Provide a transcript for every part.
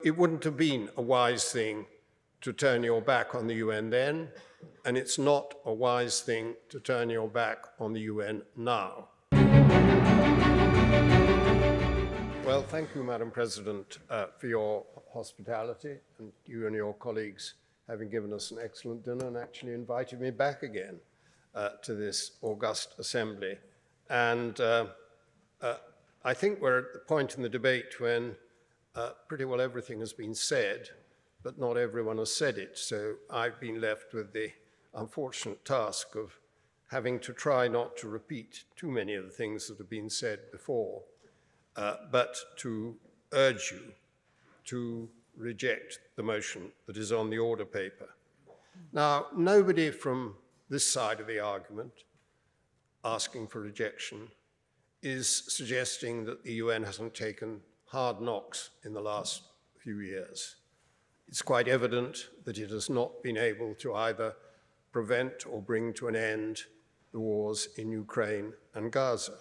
It wouldn't have been a wise thing to turn your back on the UN then, and it's not a wise thing to turn your back on the UN now. Well, thank you, Madam President, for your hospitality, and you and your colleagues having given us an excellent dinner and actually invited me back again to this august assembly. And I think we're at the point in the debate when pretty well everything has been said, but not everyone has said it. So I've been left with the unfortunate task of having to try not to repeat too many of the things that have been said before, but to urge you to reject the motion that is on the order paper. Now, nobody from this side of the argument asking for rejection is suggesting that the UN hasn't taken hard knocks in the last few years. It's quite evident that it has not been able to either prevent or bring to an end the wars in Ukraine and Gaza.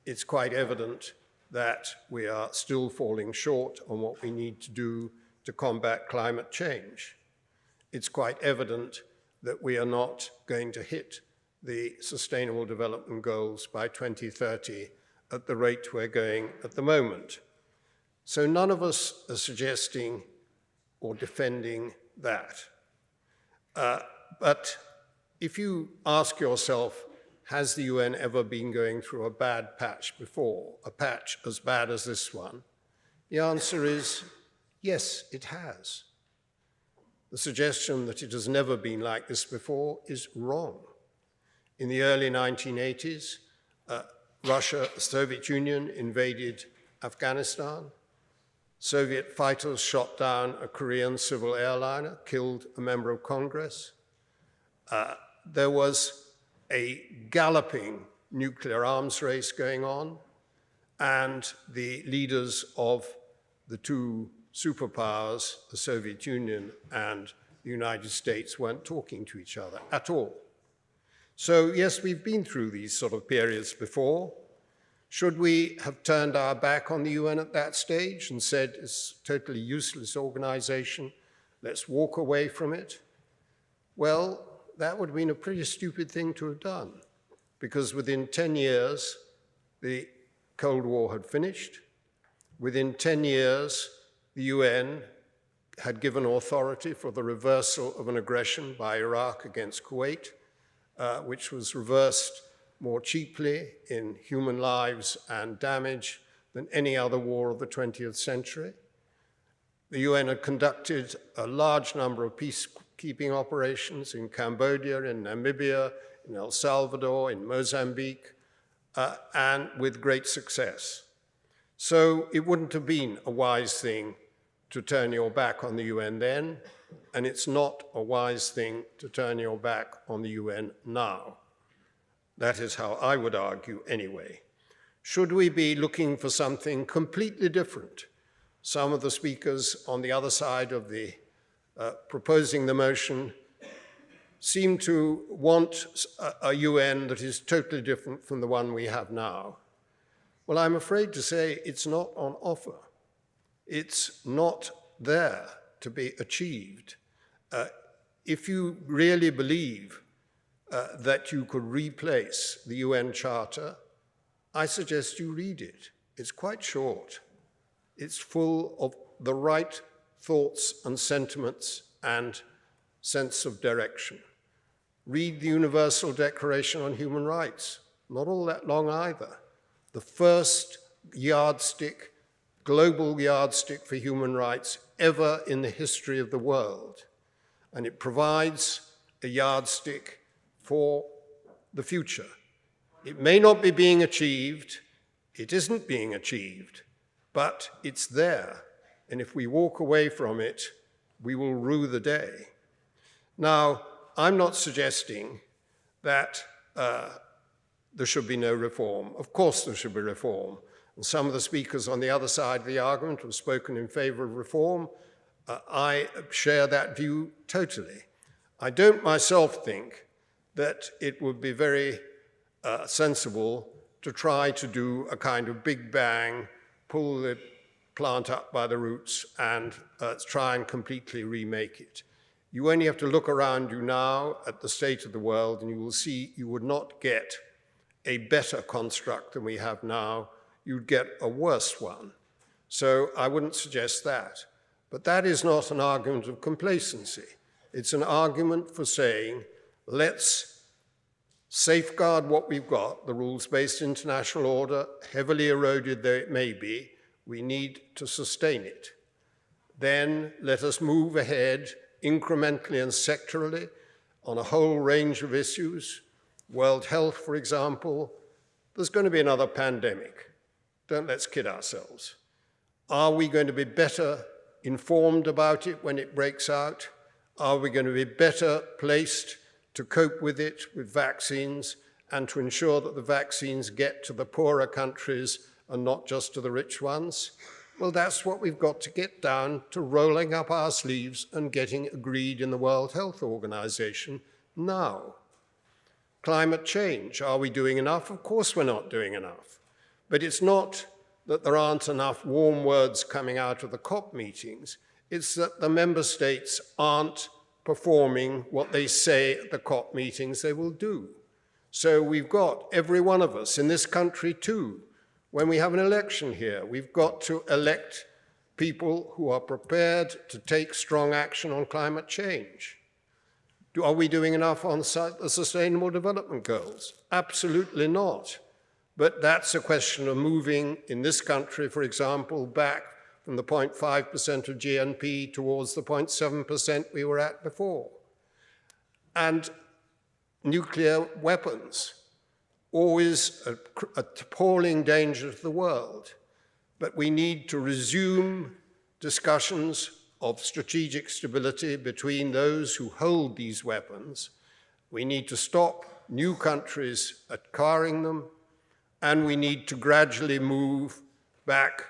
It's quite evident that we are still falling short on what we need to do to combat climate change. It's quite evident that we are not going to hit the Sustainable Development Goals by 2030 at the rate we're going at the moment. So none of us are suggesting or defending that. But if you ask yourself, has the UN ever been going through a bad patch before, a patch as bad as this one? The answer is yes, it has. The suggestion that it has never been like this before is wrong. In the early 1980s, Russia, the Soviet Union, invaded Afghanistan. Soviet fighters shot down a Korean civil airliner, killed a member of Congress. There was a galloping nuclear arms race going on, and the leaders of the two superpowers, the Soviet Union and the United States, weren't talking to each other at all. So yes, we've been through these sort of periods before. Should we have turned our back on the UN at that stage and said it's a totally useless organization, let's walk away from it? Well, that would have been a pretty stupid thing to have done, because within 10 years, the Cold War had finished. Within 10 years, the UN had given authority for the reversal of an aggression by Iraq against Kuwait, which was reversed more cheaply in human lives and damage than any other war of the 20th century. The UN had conducted a large number of peacekeeping operations in Cambodia, in Namibia, in El Salvador, in Mozambique, and with great success. So it wouldn't have been a wise thing to turn your back on the UN then, and it's not a wise thing to turn your back on the UN now. That is how I would argue anyway. Should we be looking for something completely different? Some of the speakers on the other side of the proposing the motion seem to want a UN that is totally different from the one we have now. Well, I'm afraid to say it's not on offer. It's not there to be achieved. If you really believe that you could replace the UN Charter, I suggest you read it. It's quite short. It's full of the right thoughts and sentiments and sense of direction. Read the Universal Declaration on Human Rights, not all that long either. The first yardstick, global yardstick for human rights ever in the history of the world. And it provides a yardstick for the future. It may not be being achieved, it isn't being achieved, but it's there. And if we walk away from it, we will rue the day. Now, I'm not suggesting that there should be no reform. Of course there should be reform. And some of the speakers on the other side of the argument have spoken in favor of reform. I share that view totally. I don't myself think that it would be very sensible to try to do a kind of big bang, pull the plant up by the roots and try and completely remake it. You only have to look around you now at the state of the world and you will see you would not get a better construct than we have now. You'd get a worse one. So I wouldn't suggest that. But that is not an argument of complacency. It's an argument for saying, let's safeguard what we've got, the rules-based international order, heavily eroded though it may be, we need to sustain it. Then let us move ahead incrementally and sectorally on a whole range of issues. World health, for example, there's going to be another pandemic. Let's kid ourselves. Are we going to be better informed about it when it breaks out? Are we going to be better placed to cope with it with vaccines and to ensure that the vaccines get to the poorer countries and not just to the rich ones? Well, that's what we've got to get down to, rolling up our sleeves and getting agreed in the World Health Organization now. Climate change, are we doing enough? Of course we're not doing enough. But it's not that there aren't enough warm words coming out of the COP meetings. It's that the member states aren't performing what they say at the COP meetings they will do. So we've got, every one of us in this country too, when we have an election here, we've got to elect people who are prepared to take strong action on climate change. Are we doing enough on the Sustainable Development Goals? Absolutely not. But that's a question of moving, in this country, for example, back from the 0.5% of GNP towards the 0.7% we were at before. And nuclear weapons, always an appalling danger to the world. But we need to resume discussions of strategic stability between those who hold these weapons. We need to stop new countries acquiring them, and we need to gradually move back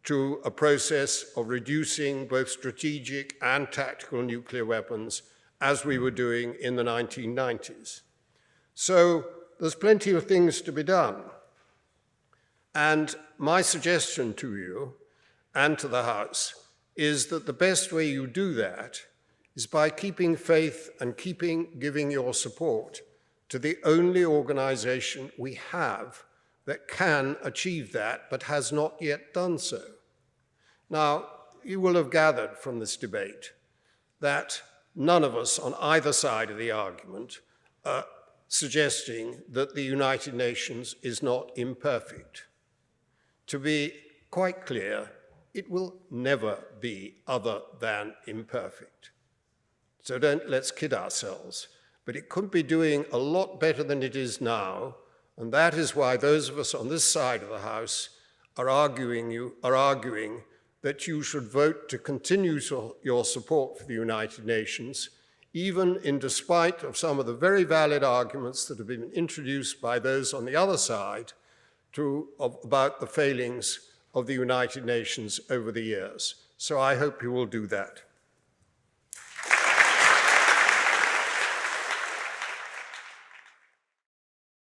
to a process of reducing both strategic and tactical nuclear weapons as we were doing in the 1990s. So there's plenty of things to be done. And my suggestion to you and to the House is that the best way you do that is by keeping faith and giving your support to the only organization we have that can achieve that, but has not yet done so. Now, you will have gathered from this debate that none of us on either side of the argument are suggesting that the United Nations is not imperfect. To be quite clear, it will never be other than imperfect. So let's kid ourselves. But it could be doing a lot better than it is now, and that is why those of us on this side of the House are arguing that you should vote to continue your support for the United Nations, even in despite of some of the very valid arguments that have been introduced by those on the other side about the failings of the United Nations over the years. So I hope you will do that.